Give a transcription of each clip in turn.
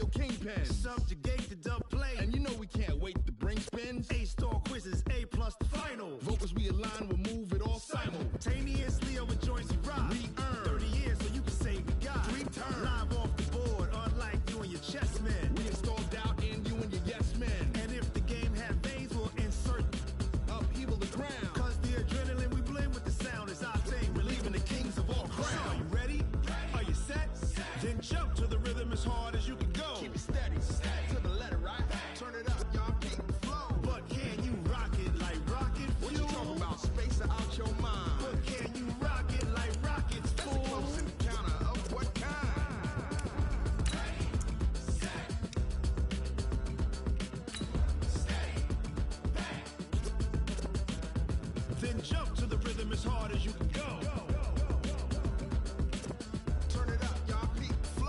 your kingpin. Subjugate the dub play. And you know we can't wait to bring spins. A-star quizzes, A+ the final. Vocals we align, we'll move it all simultaneously over joints we rock. We earn 30 years so you can say we got 3 turns. Live off the board, unlike you and your chess men. We install doubt in you and your yes men. And if the game had veins, we'll insert upheaval the ground. Cause the adrenaline we blend with the sound is our thing. We're leaving the kings of all crowns. So are you ready? Are you set? Then jump to the rhythm as hard as you can go. Keep it steady, to the letter, right? Turn it up, y'all, keep the flow. But can you rock it like rocket fuel? What you talking about? Space out your mind. But can you rock it like rockets, fool? That's a close encounter of what kind? Ready, set, steady, bang. Then jump to the rhythm as hard as you can go. Turn it up, y'all, keep the flow.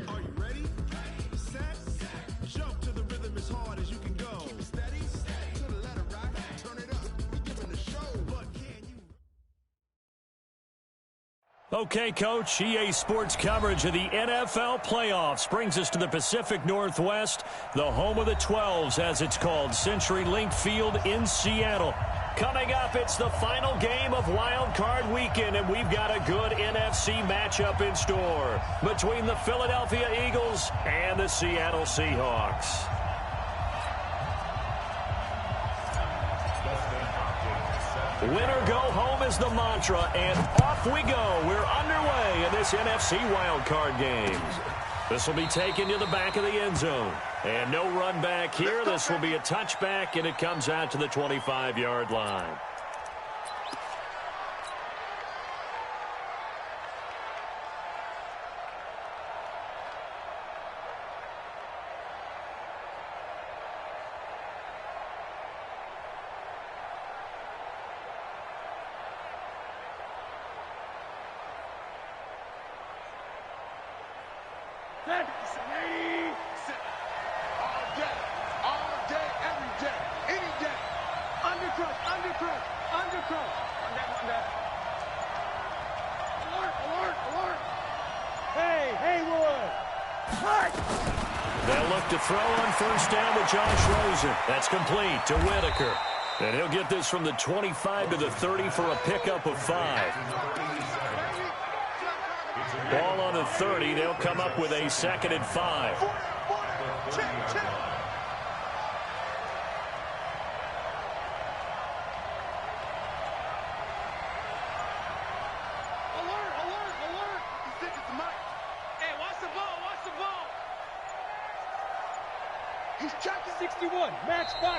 Are you ready? Set, jump to the rhythm as hard as you can go. Keep it steady, to the letter, right? Turn it up, we giving the show. But can you? Okay, Coach, EA Sports coverage of the NFL playoffs brings us to the Pacific Northwest, the home of the 12s, as it's called, CenturyLink Field in Seattle. Coming up, it's the final game of Wild Card Weekend, and we've got a good NFC matchup in store between the Philadelphia Eagles and the Seattle Seahawks. Winner go home is the mantra, and off we go. We're underway in this NFC wildcard game. This will be taken to the back of the end zone. And no run back here. This will be a touchback, and it comes out to the 25-yard line. They'll look to throw on first down to Josh Rosen. That's complete to Whitaker. And he'll get this from the 25 to the 30 for a pickup of 5. Ball on the 30. They'll come up with a 2nd and 5.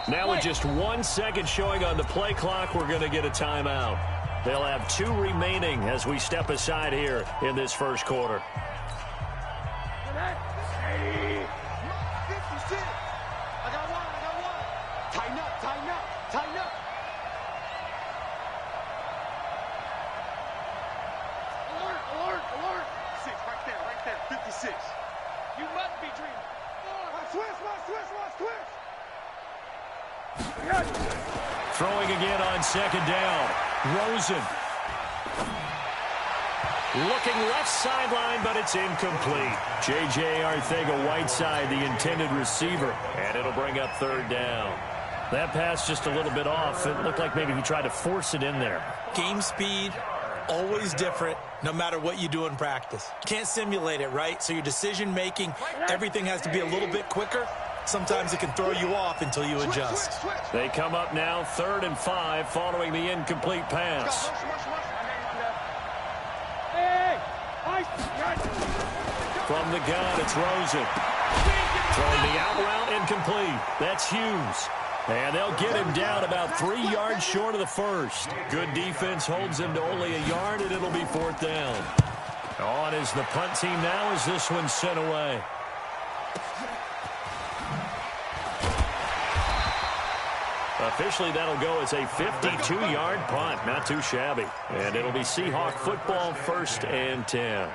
Now with just 1 second showing on the play clock, we're going to get a timeout. They'll have 2 remaining as we step aside here in this first quarter. Tighten up. Alert. 6, right there, 56. You must be dreaming. Switch. Throwing again on 2nd down. Rosen. Looking left sideline, but it's incomplete. J.J. Arcega-Whiteside, the intended receiver, and it'll bring up 3rd down. That pass just a little bit off. It looked like maybe he tried to force it in there. Game speed, always different, no matter what you do in practice. Can't simulate it, right? So your decision-making, everything has to be a little bit quicker. Sometimes it can throw you off until you adjust. They come up now 3rd and 5 following the incomplete pass. From the gun, it's Rosen. Throwing the out route, incomplete. That's Hughes. And they'll get him down about 3 yards short of the first. Good defense holds him to only a yard, and it'll be 4th down. On is the punt team now as this one's sent away. Officially, that'll go as a 52-yard punt. Not too shabby. And it'll be Seahawk football, 1st and 10.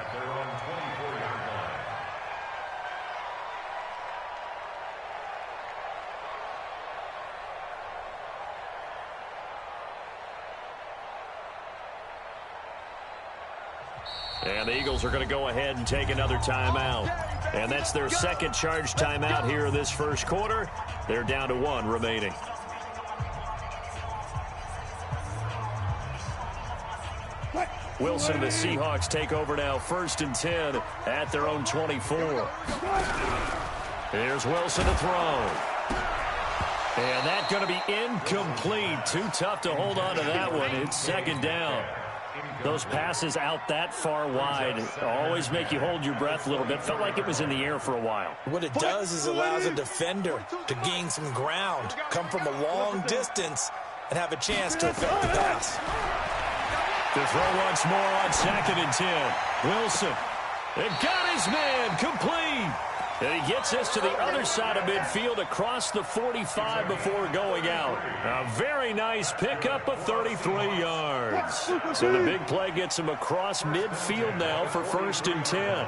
And the Eagles are going to go ahead and take another timeout. And that's their second charge timeout here in this first quarter. They're down to 1 remaining. Wilson and the Seahawks take over now, 1st and 10 at their own 24. Here's Wilson to throw. And that's going to be incomplete. Too tough to hold on to that one. It's 2nd down. Those passes out that far wide always make you hold your breath a little bit. Felt like it was in the air for a while. What it does is allows a defender to gain some ground, come from a long distance, and have a chance to affect the pass. The throw once more on 2nd and 10. Wilson. And got his man complete. And he gets us to the other side of midfield across the 45 before going out. A very nice pickup of 33 yards. So the big play gets him across midfield now for 1st and 10.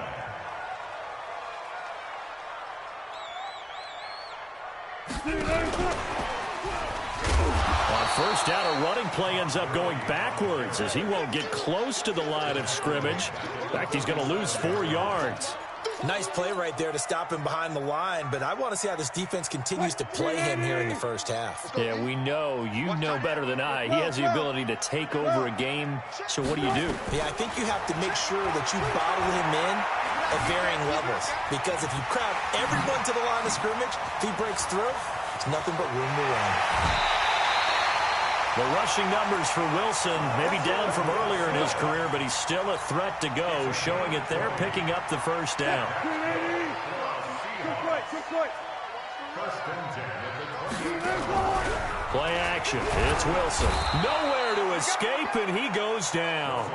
On 1st down, a running play ends up going backwards as he won't get close to the line of scrimmage. In fact, he's going to lose 4 yards. Nice play right there to stop him behind the line, but I want to see how this defense continues to play him here in the first half. Yeah, we know. You know better than I. He has the ability to take over a game, so what do? Yeah, I think you have to make sure that you bottle him in at varying levels, because if you crowd everyone to the line of scrimmage, if he breaks through, it's nothing but room to run. The rushing numbers for Wilson, maybe down from earlier in his career, but he's still a threat to go, showing it there, picking up the 1st down. Play action. It's Wilson. Nowhere to escape, and he goes down.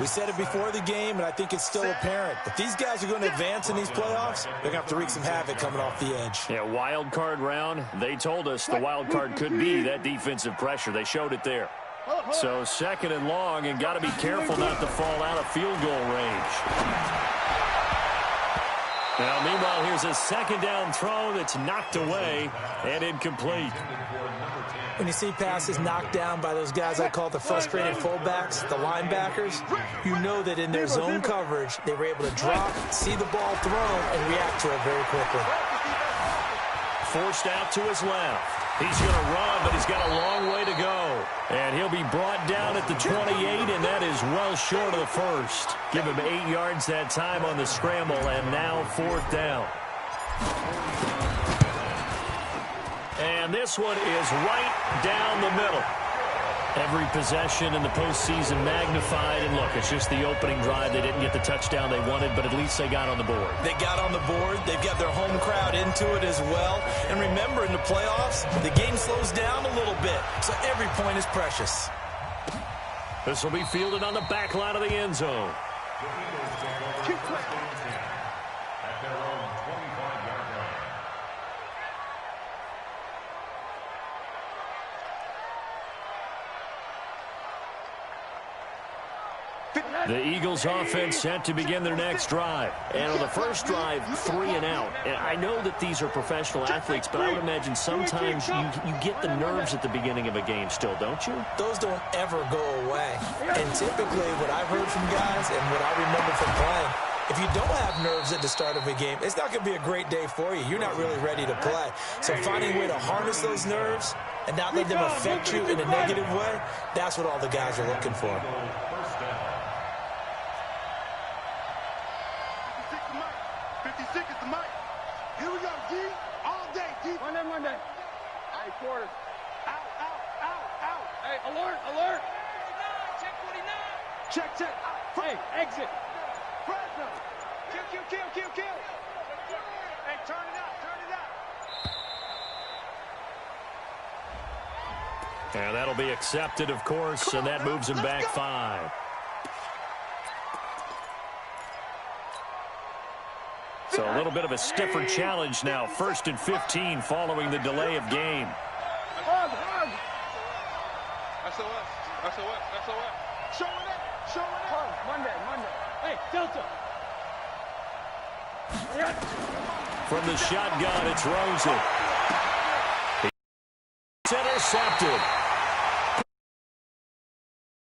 We said it before the game, and I think it's still apparent. If these guys are going to advance in these playoffs, they're going to have to wreak some havoc coming off the edge. Yeah, wild card round. They told us the wild card could be that defensive pressure. They showed it there. So 2nd and long, and got to be careful not to fall out of field goal range. Now, meanwhile, here's a 2nd down throw that's knocked away and incomplete. When you see passes knocked down by those guys I call the frustrated fullbacks, the linebackers, you know that in their zone coverage, they were able to drop, see the ball thrown, and react to it very quickly. Forced out to his left. He's going to run, but he's got a long way to go. And he'll be brought down at the 28, and that is well short of the 1st. Give him 8 yards that time on the scramble, and now 4th down. And this one is right down the middle. Every possession in the postseason magnified. And look, it's just the opening drive. They didn't get the touchdown they wanted, but at least they got on the board. They got on the board. They've got their home crowd into it as well. And remember, in the playoffs, the game slows down a little bit. So every point is precious. This will be fielded on the back line of the end zone. The Eagles offense set to begin their next drive. And on the first drive, 3 and out. And I know that these are professional athletes, but I would imagine sometimes you get the nerves at the beginning of a game still, don't you? Those don't ever go away. And typically what I've heard from guys and what I remember from playing, if you don't have nerves at the start of a game, it's not going to be a great day for you. You're not really ready to play. So finding a way to harness those nerves and not let them affect you in a negative way, that's what all the guys are looking for. Monday. Hey, quarter. Out, out, out, out. Hey, alert, alert. 49, check 49. Check. Hey, exit. Fresno. Kill. Hey, turn it out. And that'll be accepted, of course, and that moves him back 5. So a little bit of a stiffer challenge now. 1st and 15 following the delay of game. SOS. SOS. SOS. Showing up. Showing up. Monday. Hey, Delta. From the shotgun, it's Rosen. It's intercepted.